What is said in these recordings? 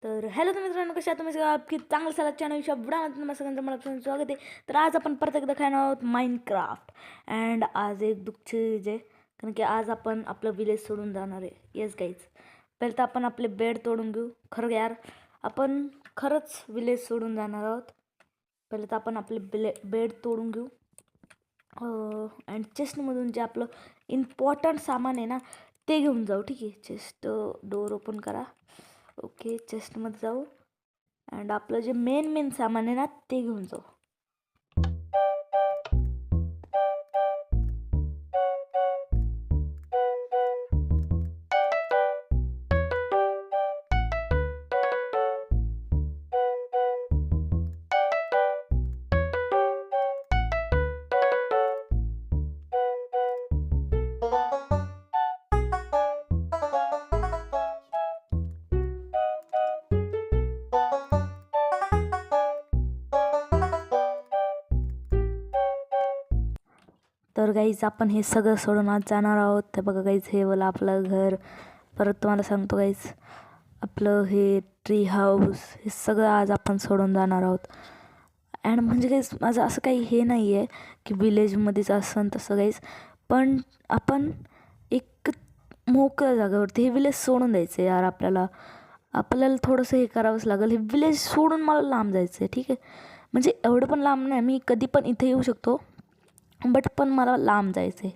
तर हॅलो तर मित्रांनो, कशा आहात तुम्ही सगळं? आपली चांगलं चला चॅनलच्या व्हिडिओमध्ये तुम्हाला सगळ्यांचं मनापासून स्वागत आहे. तर आज आपण परत एकदा खेळणार आहोत माइनक्राफ्ट. अँड आज एक दुःख जे कारण की आज आपण आपलं विलेज सोडून जाणार आहे. येस गाईज, पहिले तर आपण आपले बेड तोडून घेऊ. खरं यार, आपण खरंच विलेज सोडून जाणार आहोत. पहिले तर आपण आपले बेड तोडून घेऊ. अँड चेस्टमधून जे आपलं इम्पॉर्टंट सामान आहे ना, ते घेऊन जाऊ. ठीक आहे, चेस्ट डोअर ओपन करा. ओके, चेस्टमध्ये जाऊ अँड आपलं जे मेन सामान आहे ना, ते घेऊन जाऊ. तर गाईज, आपण हे सगळं सोडून आज जाणार आहोत. तर बघा गाईज, हे वाला आपलं घर. परत तुम्हाला सांगतो गाईज, आपलं हे ट्री हाऊस, हे सगळं आज आपण सोडून जाणार आहोत. अँड म्हणजे गाईज, माझं असं काही हे नाही आहे की विलेजमध्येच असं तसं गाईज, पण आपण एक मोकळ्या जागेवरती हे विलेज सोडून द्यायचं यार. आपल्याला थोडंसं हे करावंच लागेल. हे विलेज सोडून मला लांब जायचं आहे. ठीक आहे, म्हणजे एवढं पण लांब नाही, मी कधी पण इथे येऊ शकतो, बट पण मला लांब जायचं आहे.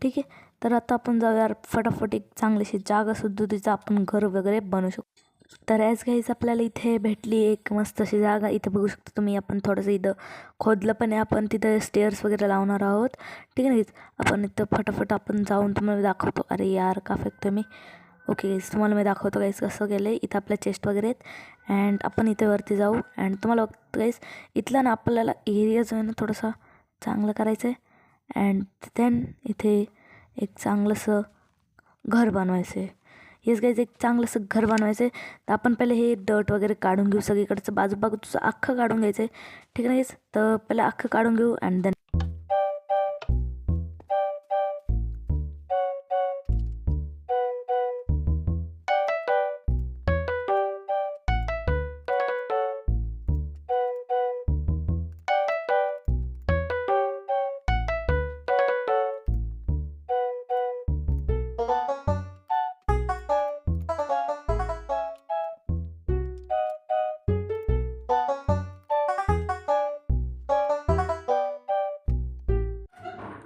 ठीक आहे, तर आता आपण जाऊया फटाफट एक चांगलीशी जागा सुद्धा तिचं आपण घर वगैरे बनवू शकतो. तर ॲज गाईज, आपल्याला इथे भेटली एक मस्त अशी जागा. इथे बघू शकतो तुम्ही, आपण थोडंसं इथं खोदलं पण आहे. आपण तिथं स्टेअर्स वगैरे लावणार आहोत. ठीक आहे ना गाईज, आपण इथं फटाफट आपण जाऊन तुम्हाला दाखवतो. अरे यार, का फेकतो मी? ओके गाईज, तुम्हाला मी दाखवतो गाईज कसं केलं आहे. इथं आपल्या चेस्ट वगैरे आहेत अँड आपण इथे वरती जाऊ. अँड तुम्हाला बघतो गाईज, इथला ना आपल्याला एरिया जो आहे ना थोडासा चांगलं करायचं आहे. अँड देन इथे एक चांगलंसं घर बनवायचं आहे. हेच गाईज, एक चांगलंसं घर बनवायचं आहे. तर आपण पहिले हे डर्ट वगैरे काढून घेऊ. सगळीकडचं बाजूचं अख्खं काढून घ्यायचं आहे. ठीक आहे गाईज, तर पहिले अख्खं काढून घेऊ अँड देन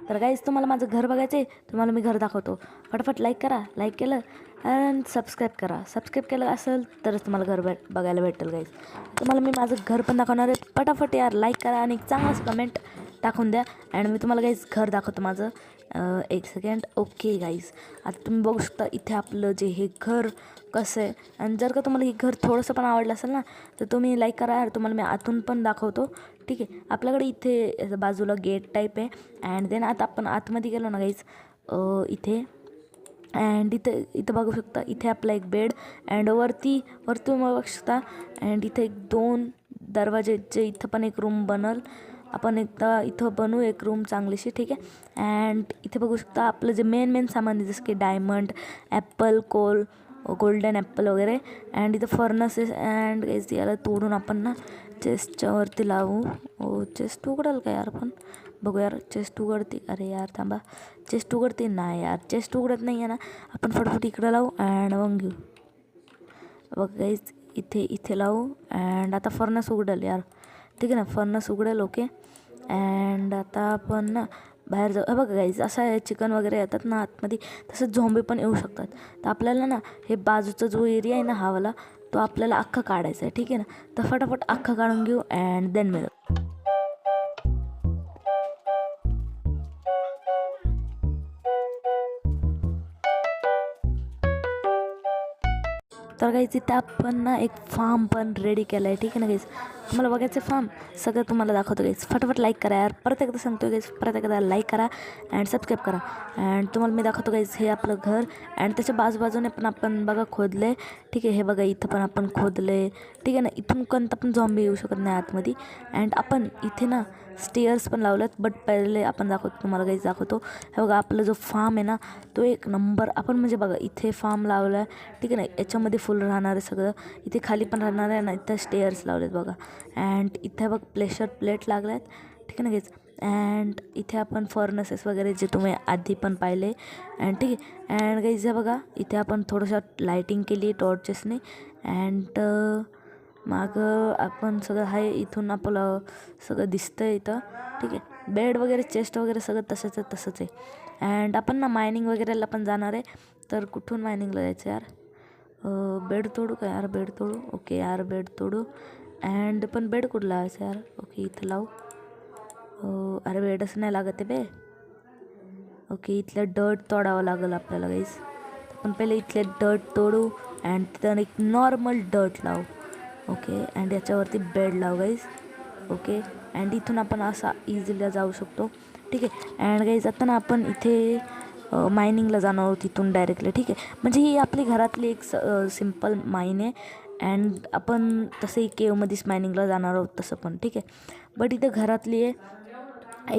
तर गाईज, तुम्हाला माझं घर बघायचं आहे, तुम्हाला मी घर दाखवतो. फटाफट लाईक करा. लाईक केलं अँड सबस्क्राईब करा. सबस्क्राईब केलं असेल तरच तुम्हाला घर बघायला भेटेल गाईज. तुम्हाला मी माझं घर पण दाखवणार आहे. फटाफट यार लाईक करा आणि एक चांगलंच कमेंट टाकून द्या अँड मी तुम्हाला गाईज घर दाखवतो माझं. एक सेकंड. ओके गाईज, आता तुम्ही बघू शकता इथे आपलं जे हे घर कसं आहे. आणि जर का तुम्हाला हे घर थोडंसं पण आवडलं असेल ना, तर तुम्ही लाईक करा यार. तुम्हाला मी आतून पण दाखवतो. ठीक आहे, आपल्याकडे इथे बाजूला गेट टाईप आहे अँड देन आता आपण आतमध्ये गेलो ना गाईज, इथे अँड इथं बघू शकता. इथे आपला एक बेड अँड वरती तुम्ही बघू शकता. अँड इथे एक 2 दरवाजे, जे इथं पण एक रूम बनल. आपण एकदा इथं बनवू एक रूम चांगलीशी. ठीक आहे, अँड इथे बघू शकता आपलं जे मेन सामान आहे, जसं की diamond, apple, coal, golden apple वगैरे. अँड इथं फर्नसेस अँड गाईज, याला तोडून आपण ना चेस्टच्या वरती लावू. चेस्ट उघडेल का यार? पण बघू यार, चेस्ट उघडते. अरे यार थांबा, चेस्ट उघडते नाही यार, चेस्ट उघडत नाही आहे ना. आपण फटाफट इकडं लावू अँड मग घेऊ. बघ गाईज, इथे लावू अँड आता फर्नस उघडेल यार. ठीक आहे ना, फर्नस उघडेल. ओके, अँड आता आपण ना बाहेर जाऊ. बघा गाईज, असं आहे, चिकन वगैरे येतात ना आतमध्ये, तसंच झोंबे पण येऊ शकतात. तर आपल्याला ना हे बाजूचा जो एरिया आहे ना हावाला, तो आपल्याला अख्खा काढायचा आहे. ठीक आहे ना, तर फटाफट अख्खा काढून घेऊ अँड देन मिळू. तर गाईज, इथं आपण ना एक फार्म पण रेडी केला आहे. ठीक आहे ना गाईज, तुम्हाला बघायचं फार्म सगळं तुम्हाला दाखवतो गाईज. फटाफट लाईक करा यार, परत एकदा सांगतो गाईज, परत एकदा लाईक करा अँड सबस्क्राईब करा. अँड तुम्हाला मी दाखवतो गाईज हे आपलं घर. अँड त्याच्या बाजूबाजूने पण आपण बघा खोदलं आहे. ठीक आहे, हे बघा इथं पण आपण खोदलं आहे. ठीक आहे ना, इथून कोणता पण झॉम्बी येऊ शकत नाही आतमध्ये. अँड आपण इथे ना स्टेअर्स पण लावल्यात, बट पहिले आपण दाखवतो तुम्हाला गाईज दाखवतो. हे बघा आपला जो फार्म आहे ना तो एक नंबर. आपण म्हणजे बघा इथे फार्म लावला आहे. ठीक आहे ना, याच्यामध्ये फुल राहणार आहे सगळं. इथे खाली पण राहणार आहे ना, इथं स्टेअर्स लावलेत बघा. अँड इथे बघ प्लेट लागले आहेत. ठीक आहे ना गाईज. अँड इथे आपण फर्नसेस वगैरे जे तुम्ही आधी पण पाहिले. अँड ठीक आहे. अँड गाईज हे बघा इथे आपण थोडंसं लाईटिंग केली टॉर्चेसने. अँड मागं आपण सगळं आहे, इथून आपलं सगळं दिसतं आहे इथं. ठीक आहे, बेड वगैरे चेस्ट वगैरे सगळं तसंच आहे. अँड आपण ना मायनिंग वगैरेला पण जाणार आहे. तर कुठून मायनिंगला जायचं यार? बेड तोडू का यार? बेड तोडू. ओके यार, बेड तोडू. अँड पण बेड कुठं लावायचं यार? ओके इथं लावू. अरे बेडच नाही लागत आहे बे. ओके, इथलं डर्ट तोडावं लागेल आपल्याला गाईज. आपण पहिले इथले डर्ट तोडू अँड तिथं एक नॉर्मल डर्ट लावू. ओके, अँड याच्यावरती बेड लावू गाईज. ओके, अँड इथून आपण असा इझिली जाऊ शकतो. ठीक आहे. अँड गाईज आता ना आपण इथे मायनिंगला जाणार आहोत इथून डायरेक्टली. ठीक आहे, म्हणजे ही आपली घरातली एक सिम्पल माईन आहे. अँड आपण तसंही केवमध्येच मायनिंगला जाणार आहोत तसं पण. ठीक आहे, बट इथं घरातली आहे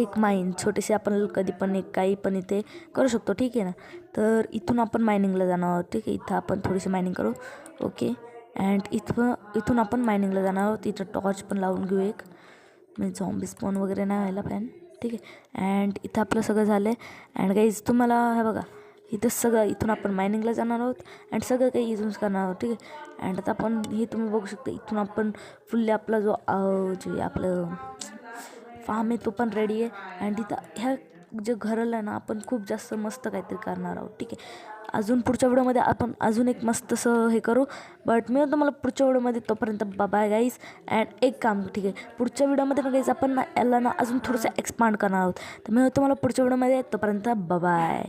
एक माईन छोटीशी. आपण कधी पण एक काही पण इथे करू शकतो. ठीक आहे ना, तर इथून आपण मायनिंगला जाणार आहोत. ठीक आहे, इथं आपण थोडीशी मायनिंग करू. ओके, अँड इथून आपण मायनिंगला जाणार आहोत. इथं टॉर्च पण लावून घेऊ एक, म्हणजे झॉम्बी स्पॉन वगैरे नाही व्हायला पाहिजे. ठीक आहे, अँड इथं आपलं सगळं झालं आहे. अँड गाईज तुम्हाला हे बघा इथं सगळं, इथून आपण मायनिंगला जाणार आहोत अँड सगळं काही इथूनच करणार आहोत. ठीक आहे, अँड आता आपण हे तुम्ही बघू शकता इथून आपण फुल्ली आपला जो जे आपलं फार्म आहे तो पण रेडी आहे. अँड इथं ह्या जे घराला ना आपण खूप जास्त मस्त काहीतरी करणार आहोत. ठीक आहे, अजून पुढच्या व्हिडिओमध्ये आपण अजून एक मस्त असं हे करू. बट मी तुम्हाला पुढच्या व्हिडिओमध्ये, तोपर्यंत बाय गाईज. अँड एक काम, ठीक आहे, पुढच्या व्हिडिओमध्ये ना गाईज आपण ना याला ना अजून थोडंसं एक्सपांड करणार आहोत. तर मी तुम्हाला पुढच्या व्हिडिओमध्ये, तोपर्यंत बाय.